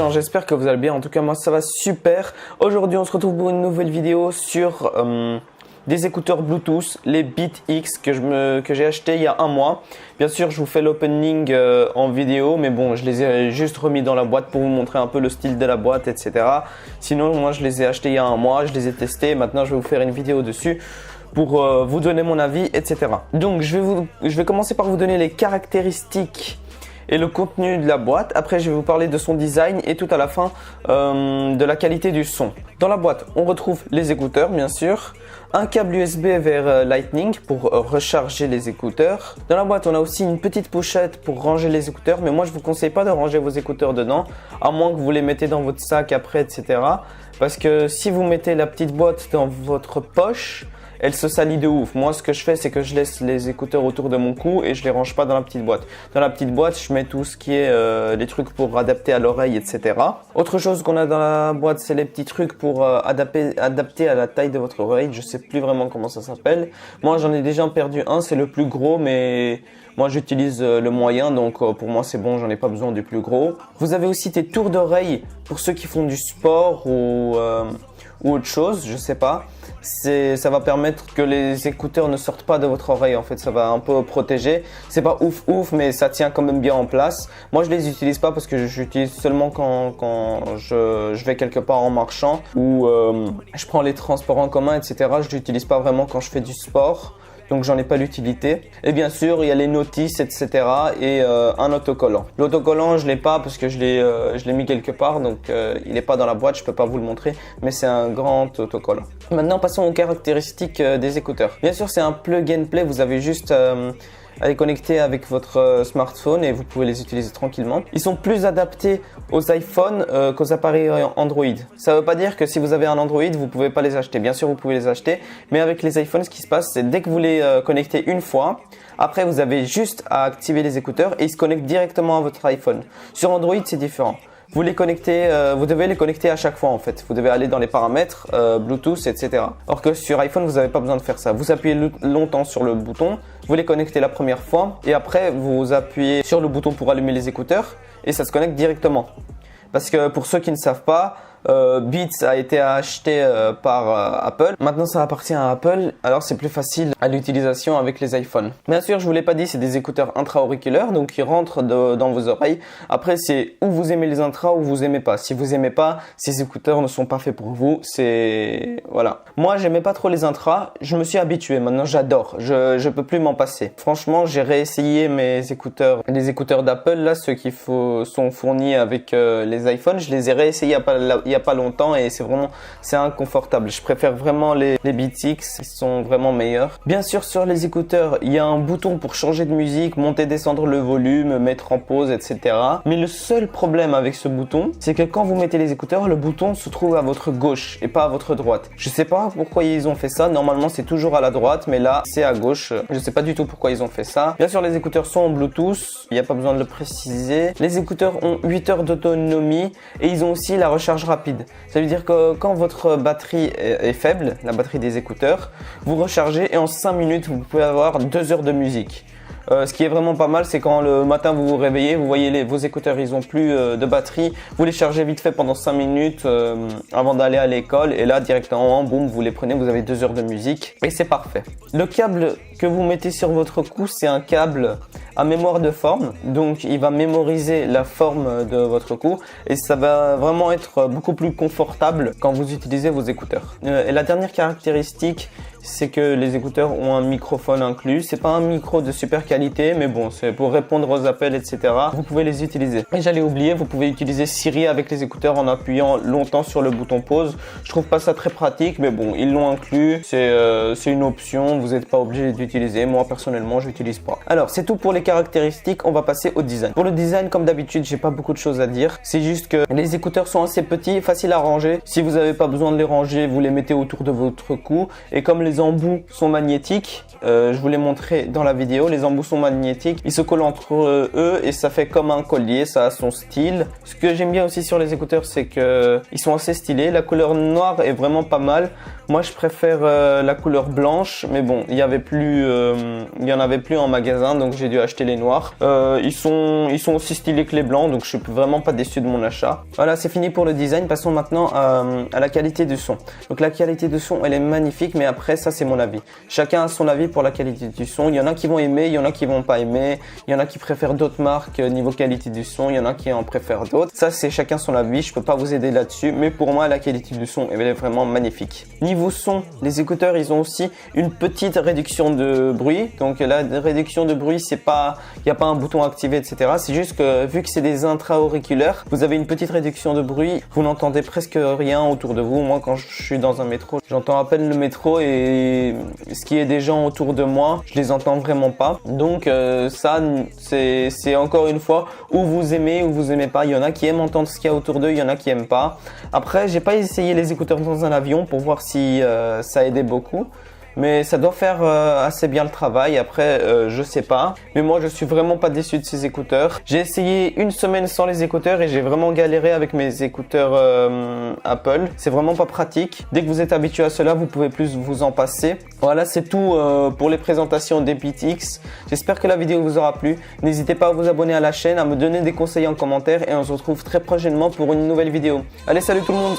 gens, j'espère que vous allez bien. En tout cas, moi ça va super. Aujourd'hui, on se retrouve pour une nouvelle vidéo sur des écouteurs Bluetooth, les Beats X que j'ai acheté il y a un mois. Bien sûr, je vous fais l'opening en vidéo, mais bon, je les ai juste remis dans la boîte pour vous montrer un peu le style de la boîte, etc. Sinon, moi je les ai achetés il y a un mois, je les ai testés. Maintenant, je vais vous faire une vidéo dessus pour vous donner mon avis, etc. Donc, je vais commencer par vous donner les caractéristiques et le contenu de la boîte. Après, je vais vous parler de son design et tout à la fin de la qualité du son. Dans la boîte, on retrouve les écouteurs, bien sûr, un câble USB vers Lightning pour recharger les écouteurs. Dans la boîte, on a aussi une petite pochette pour ranger les écouteurs, mais moi, je vous conseille pas de ranger vos écouteurs dedans, à moins que vous les mettez dans votre sac après, etc. Parce que si vous mettez la petite boîte dans votre poche, elle se salit de ouf. Moi, ce que je fais, c'est que je laisse les écouteurs autour de mon cou et je les range pas dans la petite boîte. Dans la petite boîte, je mets tout ce qui est les trucs pour adapter à l'oreille, etc. Autre chose qu'on a dans la boîte, c'est les petits trucs pour adapter à la taille de votre oreille. Je sais plus vraiment comment ça s'appelle. Moi, j'en ai déjà perdu un, c'est le plus gros, mais moi, j'utilise le moyen, donc pour moi, c'est bon, j'en ai pas besoin du plus gros. Vous avez aussi des tours d'oreille pour ceux qui font du sport ou autre chose, je sais pas. Ça va permettre que les écouteurs ne sortent pas de votre oreille. En fait, ça va un peu protéger. C'est pas ouf, mais ça tient quand même bien en place. Moi, je les utilise pas parce que j'utilise seulement quand je vais quelque part en marchant ou je prends les transports en commun, etc. Je l'utilise pas vraiment quand je fais du sport. Donc j'en ai pas l'utilité. Et bien sûr, il y a les notices, etc. et un autocollant. L'autocollant, je l'ai pas parce que je l'ai mis quelque part, donc il n'est pas dans la boîte, je peux pas vous le montrer, mais c'est un grand autocollant. Maintenant, passons aux caractéristiques des écouteurs. Bien sûr, c'est un plug and play, vous avez juste à les connecter avec votre smartphone et vous pouvez les utiliser tranquillement. Ils sont plus adaptés aux iPhones qu'aux appareils Android. Ça ne veut pas dire que si vous avez un Android, vous ne pouvez pas les acheter. Bien sûr, vous pouvez les acheter, mais avec les iPhones, ce qui se passe, c'est dès que vous les connectez une fois, après vous avez juste à activer les écouteurs et ils se connectent directement à votre iPhone. Sur Android, c'est différent. Vous les connectez, vous devez les connecter à chaque fois en fait. Vous devez aller dans les paramètres, Bluetooth, etc. Or que sur iPhone, vous n'avez pas besoin de faire ça. Vous appuyez longtemps sur le bouton, vous les connectez la première fois et après vous appuyez sur le bouton pour allumer les écouteurs et ça se connecte directement. Parce que pour ceux qui ne savent pas, Beats a été acheté par Apple. Maintenant, ça appartient à Apple. Alors, c'est plus facile à l'utilisation avec les iPhones. Bien sûr, je vous l'ai pas dit, c'est des écouteurs intra-auriculaires, donc ils rentrent dans vos oreilles. Après, c'est ou vous aimez les intras ou vous aimez pas. Si vous aimez pas, ces écouteurs ne sont pas faits pour vous. C'est voilà. Moi, j'aimais pas trop les intras. Je me suis habitué. Maintenant, j'adore. Je peux plus m'en passer. Franchement, j'ai réessayé mes écouteurs, les écouteurs d'Apple là, ceux qui sont fournis avec les iPhones. Je les ai réessayés il y a pas longtemps et c'est inconfortable. Je préfère vraiment les Beats X, ils sont vraiment meilleurs. Bien sûr, sur les écouteurs, il y a un bouton pour changer de musique, monter, descendre le volume, mettre en pause, etc. Mais le seul problème avec ce bouton, c'est que quand vous mettez les écouteurs, le bouton se trouve à votre gauche et pas à votre droite. Je sais pas pourquoi ils ont fait ça. Normalement, c'est toujours à la droite, mais là, c'est à gauche. Je sais pas du tout pourquoi ils ont fait ça. Bien sûr, les écouteurs sont en Bluetooth. Il n'y a pas besoin de le préciser. Les écouteurs ont 8 heures d'autonomie et ils ont aussi la recharge rapide. Ça veut dire que quand votre batterie est faible, la batterie des écouteurs, vous rechargez et en 5 minutes, vous pouvez avoir 2 heures de musique. Ce qui est vraiment pas mal, c'est quand le matin vous vous réveillez, vous voyez vos écouteurs, ils ont plus de batterie, vous les chargez vite fait pendant 5 minutes avant d'aller à l'école et là directement, boum, vous les prenez, vous avez 2 heures de musique et c'est parfait. Le câble que vous mettez sur votre cou, c'est un câble à mémoire de forme, donc il va mémoriser la forme de votre cou et ça va vraiment être beaucoup plus confortable quand vous utilisez vos écouteurs. Et la dernière caractéristique, c'est que les écouteurs ont un microphone inclus. C'est pas un micro de super qualité, mais bon, c'est pour répondre aux appels, etc. Vous pouvez les utiliser. Et j'allais oublier, vous pouvez utiliser Siri avec les écouteurs en appuyant longtemps sur le bouton pause. Je trouve pas ça très pratique, mais bon, ils l'ont inclus. C'est une option, vous n'êtes pas obligé d'utiliser. Moi, personnellement, je l'utilise pas. Alors, c'est tout pour les caractéristiques. On va passer au design. Pour le design, comme d'habitude, j'ai pas beaucoup de choses à dire. C'est juste que les écouteurs sont assez petits, faciles à ranger. Si vous n'avez pas besoin de les ranger, vous les mettez autour de votre cou. Et comme les embouts sont magnétiques. Je vous l'ai montré dans la vidéo, les embouts sont magnétiques, ils se collent entre eux et ça fait comme un collier, ça a son style. Ce que j'aime bien aussi sur les écouteurs, c'est que ils sont assez stylés. La couleur noire est vraiment pas mal. Moi, je préfère la couleur blanche, mais bon, il y en avait plus en magasin, donc j'ai dû acheter les noirs. Ils sont aussi stylés que les blancs, donc je suis vraiment pas déçu de mon achat. Voilà, c'est fini pour le design. Passons maintenant à la qualité du son. Donc la qualité du son, elle est magnifique, mais après ça, c'est mon avis. Chacun a son avis pour la qualité du son. Il y en a qui vont aimer, il y en a qui vont pas aimer. Il y en a qui préfèrent d'autres marques niveau qualité du son. Il y en a qui en préfèrent d'autres. Ça, c'est chacun son avis. Je peux pas vous aider là-dessus, mais pour moi, la qualité du son, elle est vraiment magnifique. Niveau son, les écouteurs, ils ont aussi une petite réduction de bruit. Donc la réduction de bruit, il n'y a pas un bouton activé, etc. C'est juste que vu que c'est des intra-auriculaires, vous avez une petite réduction de bruit. Vous n'entendez presque rien autour de vous. Moi, quand je suis dans un métro, j'entends à peine le métro et ce qui est des gens autour de moi, je les entends vraiment pas. Donc ça, c'est encore une fois où vous aimez ou vous aimez pas. Il y en a qui aiment entendre ce qu'il y a autour d'eux, il y en a qui aiment pas. Après, j'ai pas essayé les écouteurs dans un avion pour voir si ça aidait beaucoup. Mais ça doit faire assez bien le travail. Après, je sais pas. Mais moi, je suis vraiment pas déçu de ces écouteurs. J'ai essayé une semaine sans les écouteurs et j'ai vraiment galéré avec mes écouteurs Apple. C'est vraiment pas pratique. Dès que vous êtes habitué à cela, vous pouvez plus vous en passer. Voilà, c'est tout pour les présentations des Beats X. J'espère que la vidéo vous aura plu. N'hésitez pas à vous abonner à la chaîne, à me donner des conseils en commentaire et on se retrouve très prochainement pour une nouvelle vidéo. Allez, salut tout le monde!